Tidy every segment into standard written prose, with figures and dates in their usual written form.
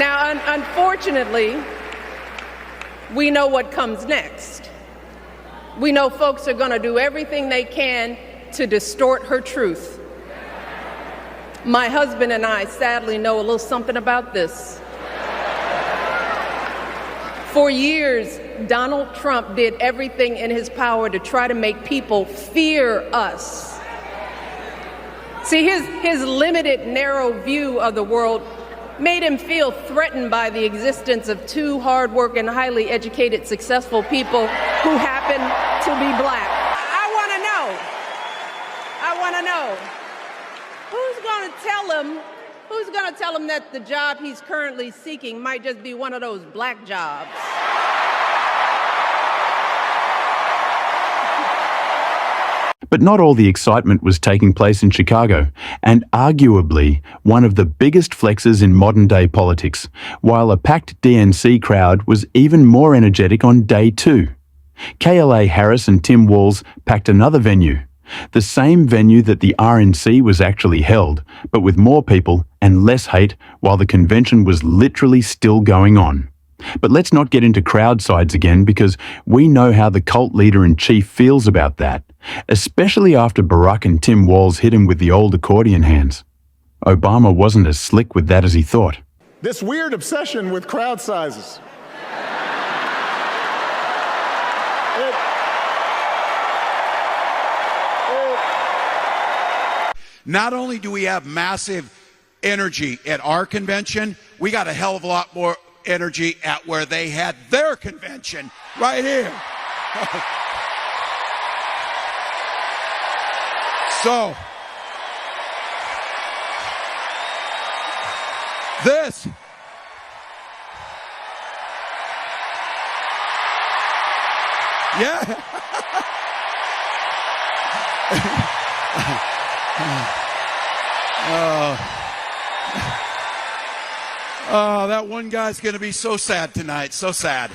Now, unfortunately, we know what comes next. We know folks are going to do everything they can to distort her truth. My husband and I sadly know a little something about this. For years, Donald Trump did everything in his power to try to make people fear us. See, his limited, narrow view of the world made him feel threatened by the existence of two hardworking, highly educated, successful people who happen to be black. I want to know, who's going to tell him that the job he's currently seeking might just be one of those black jobs? But not all the excitement was taking place in Chicago, and arguably one of the biggest flexes in modern-day politics, while a packed DNC crowd was even more energetic on day 2. KLA Harris and Tim Walz packed another venue, the same venue that the RNC was actually held, but with more people and less hate while the convention was literally still going on. But let's not get into crowd sides again, because we know how the cult leader-in-chief feels about that, especially after Barack and Tim Walz hit him with the old accordion hands. Obama wasn't as slick with that as he thought. This weird obsession with crowd sizes. Not only do we have massive energy at our convention, we got a hell of a lot more energy at where they had their convention, right here. So, this yeah. Oh, that one guy's going to be so sad tonight. So sad.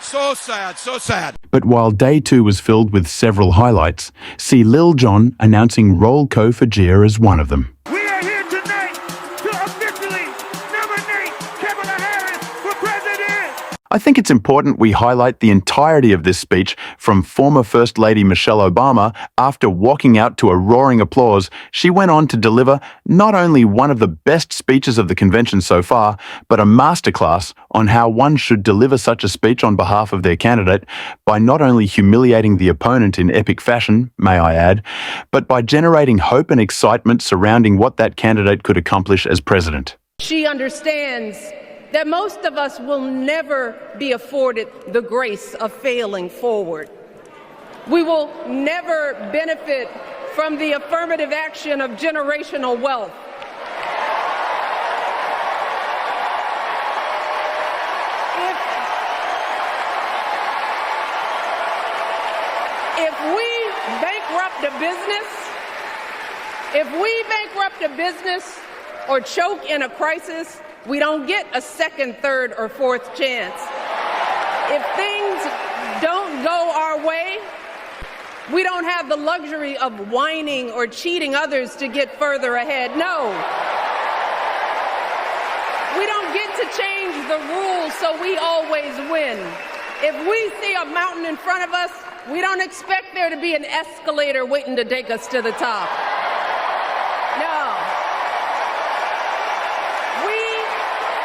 So sad. So sad. But while day 2 was filled with several highlights, see Lil Jon announcing Roll Co for Gia as one of them. We are here tonight to officially nominate Kamala Harris for president. I think it's important we highlight the entirety of this speech from former First Lady Michelle Obama. After walking out to a roaring applause, she went on to deliver not only one of the best speeches of the convention so far, but a masterclass on how one should deliver such a speech on behalf of their candidate by not only humiliating the opponent in epic fashion, may I add, but by generating hope and excitement surrounding what that candidate could accomplish as president. She understands that most of us will never be afforded the grace of failing forward. We will never benefit from the affirmative action of generational wealth. If we bankrupt a business or choke in a crisis, we don't get a second, third, or fourth chance. If things don't go our way, we don't have the luxury of whining or cheating others to get further ahead. No. We don't get to change the rules so we always win. If we see a mountain in front of us, we don't expect there to be an escalator waiting to take us to the top. No. We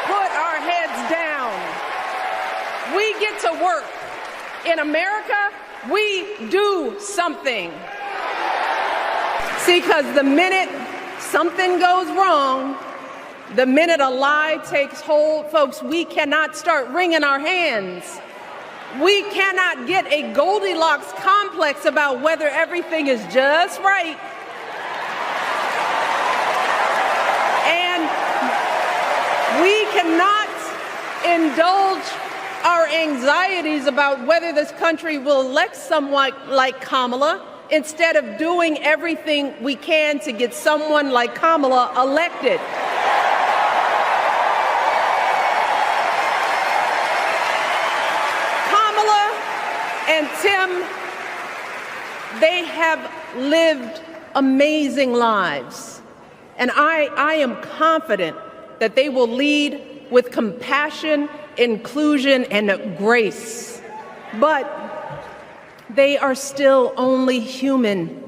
put our heads down. We get to work. In America, we do something. See, because the minute something goes wrong, the minute a lie takes hold, folks, we cannot start wringing our hands. We cannot get a Goldilocks complex about whether everything is just right. And we cannot indulge our anxieties about whether this country will elect someone like Kamala instead of doing everything we can to get someone like Kamala elected. Kamala and Tim, they have lived amazing lives. And I am confident that they will lead with compassion, inclusion, and grace. But they are still only human.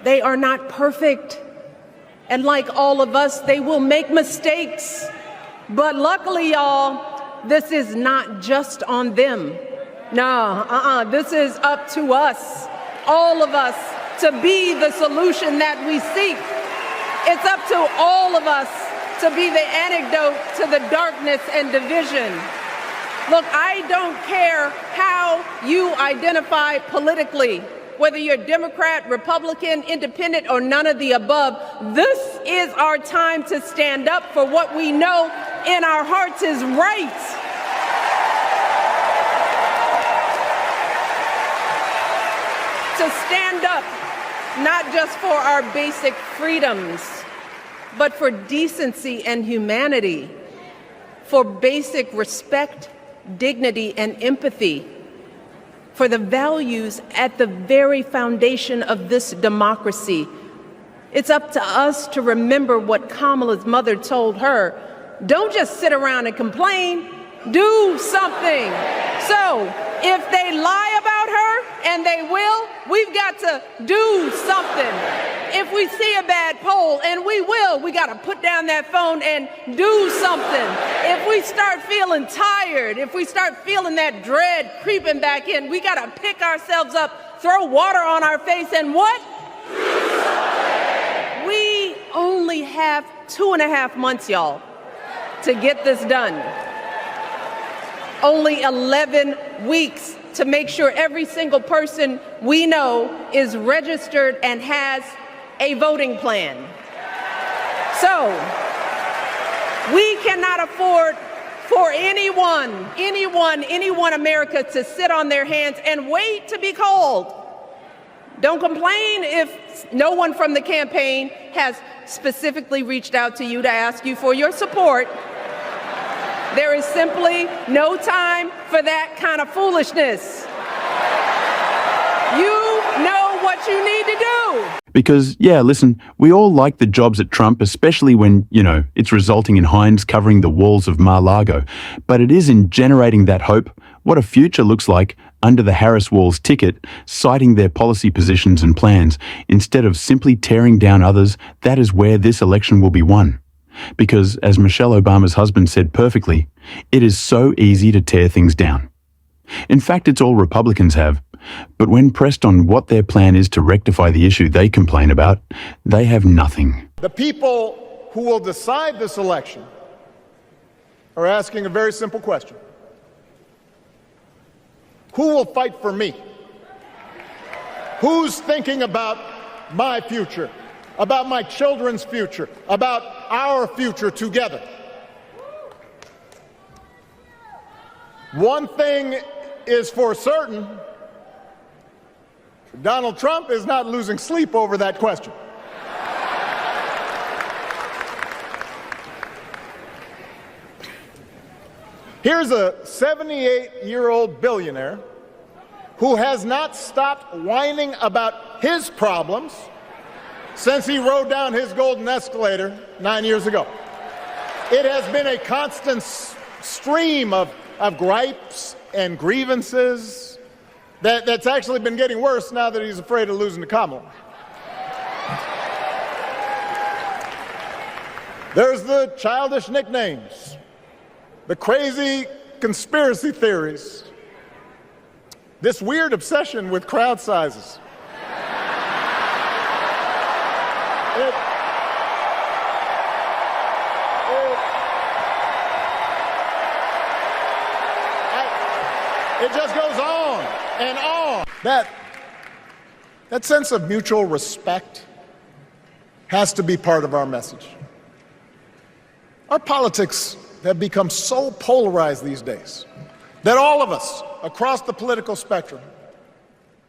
They are not perfect. And like all of us, they will make mistakes. But luckily, y'all, this is not just on them. This is up to us, all of us, to be the solution that we seek. It's up to all of us to be the antidote to the darkness and division. Look, I don't care how you identify politically, whether you're Democrat, Republican, Independent, or none of the above. This is our time to stand up for what we know in our hearts is right. To stand up, not just for our basic freedoms, but for decency and humanity, for basic respect, dignity, and empathy, for the values at the very foundation of this democracy. It's up to us to remember what Kamala's mother told her. Don't just sit around and complain, do something. So if they lie about her, and they will, we've got to do something. If we see a bad poll, and we will, we got to put down that phone and do something. If we start feeling tired, if we start feeling that dread creeping back in, we got to pick ourselves up, throw water on our face, and what? We only have 2.5 months, y'all, to get this done. Only 11 weeks to make sure every single person we know is registered and has a voting plan. So we cannot afford for anyone America to sit on their hands and wait to be called. Don't complain if no one from the campaign has specifically reached out to you to ask you for your support. There is simply no time for that kind of foolishness. You know what you need to do. Because, yeah, listen, we all like the jobs at Trump, especially when, it's resulting in Heinz covering the walls of Mar-a-Lago. But it is in generating that hope, what a future looks like under the Harris Wall's ticket, citing their policy positions and plans, instead of simply tearing down others, that is where this election will be won. Because, as Michelle Obama's husband said perfectly, it is so easy to tear things down. In fact, it's all Republicans have. But when pressed on what their plan is to rectify the issue they complain about, they have nothing. The people who will decide this election are asking a very simple question. Who will fight for me? Who's thinking about my future? About my children's future, about our future together? One thing is for certain, Donald Trump is not losing sleep over that question. Here's a 78-year-old billionaire who has not stopped whining about his problems since he rode down his golden escalator 9 years ago. It has been a constant stream of gripes and grievances that's actually been getting worse now that he's afraid of losing to Kamala. There's the childish nicknames, the crazy conspiracy theories, this weird obsession with crowd sizes. It just goes on and on. That sense of mutual respect has to be part of our message. Our politics have become so polarized these days that all of us across the political spectrum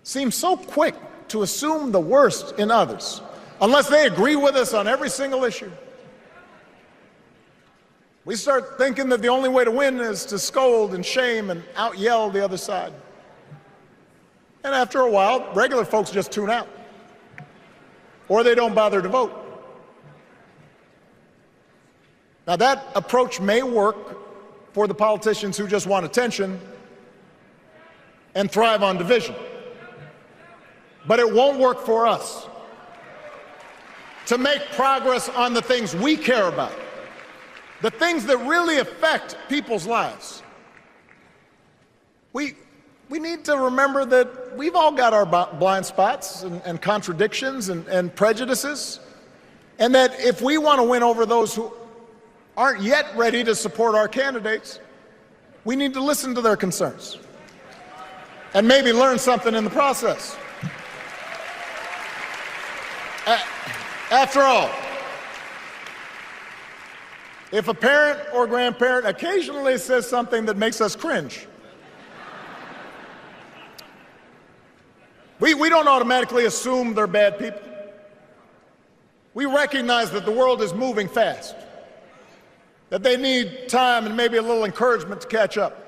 seem so quick to assume the worst in others, unless they agree with us on every single issue. We start thinking that the only way to win is to scold and shame and out-yell the other side. And after a while, regular folks just tune out, or they don't bother to vote. Now, that approach may work for the politicians who just want attention and thrive on division, but it won't work for us. To make progress on the things we care about, the things that really affect people's lives, we need to remember that we've all got our blind spots and contradictions and prejudices, and that if we want to win over those who aren't yet ready to support our candidates, we need to listen to their concerns and maybe learn something in the process. After all, if a parent or grandparent occasionally says something that makes us cringe, we don't automatically assume they're bad people. We recognize that the world is moving fast, that they need time and maybe a little encouragement to catch up.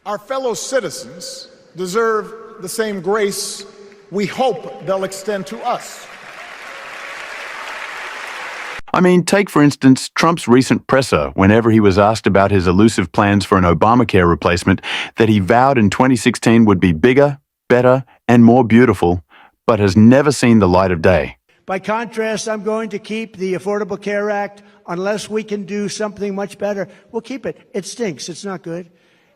Our fellow citizens deserve the same grace we hope they'll extend to us. I mean, take for instance Trump's recent presser whenever he was asked about his elusive plans for an Obamacare replacement that he vowed in 2016 would be bigger, better, and more beautiful, but has never seen the light of day. By contrast, I'm going to keep the Affordable Care Act unless we can do something much better. We'll keep it. It stinks. It's not good.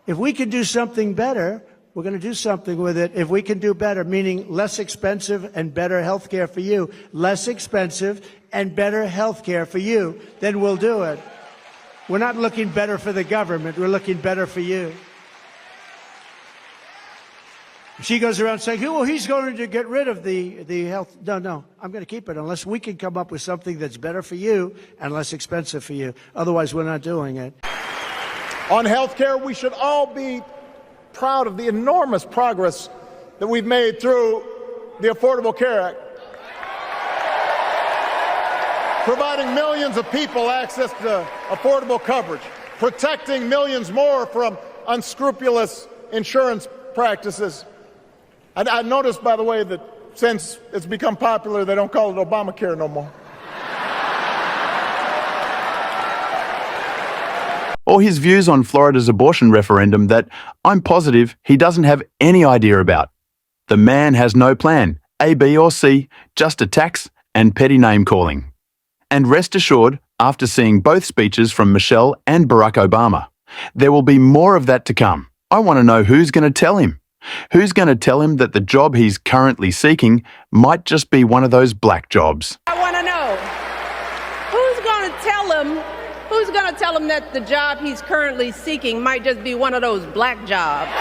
If we can do something better, we're going to do something with it. If we can do better, meaning less expensive and better health care for you, less expensive and better health care for you, then we'll do it. We're not looking better for the government. We're looking better for you. She goes around saying, well, he's going to get rid of the health. No, I'm going to keep it unless we can come up with something that's better for you and less expensive for you. Otherwise, we're not doing it. On health care, we should all be proud of the enormous progress that we've made through the Affordable Care Act, providing millions of people access to affordable coverage, protecting millions more from unscrupulous insurance practices. I noticed, by the way, that since it's become popular, they don't call it Obamacare no more. Or his views on Florida's abortion referendum that I'm positive he doesn't have any idea about. The man has no plan, A, B or C, just attacks and petty name-calling. And rest assured, after seeing both speeches from Michelle and Barack Obama, there will be more of that to come. I want to know who's going to tell him. Who's going to tell him that the job he's currently seeking might just be one of those black jobs? I want to know who's going to tell him that the job he's currently seeking might just be one of those black jobs.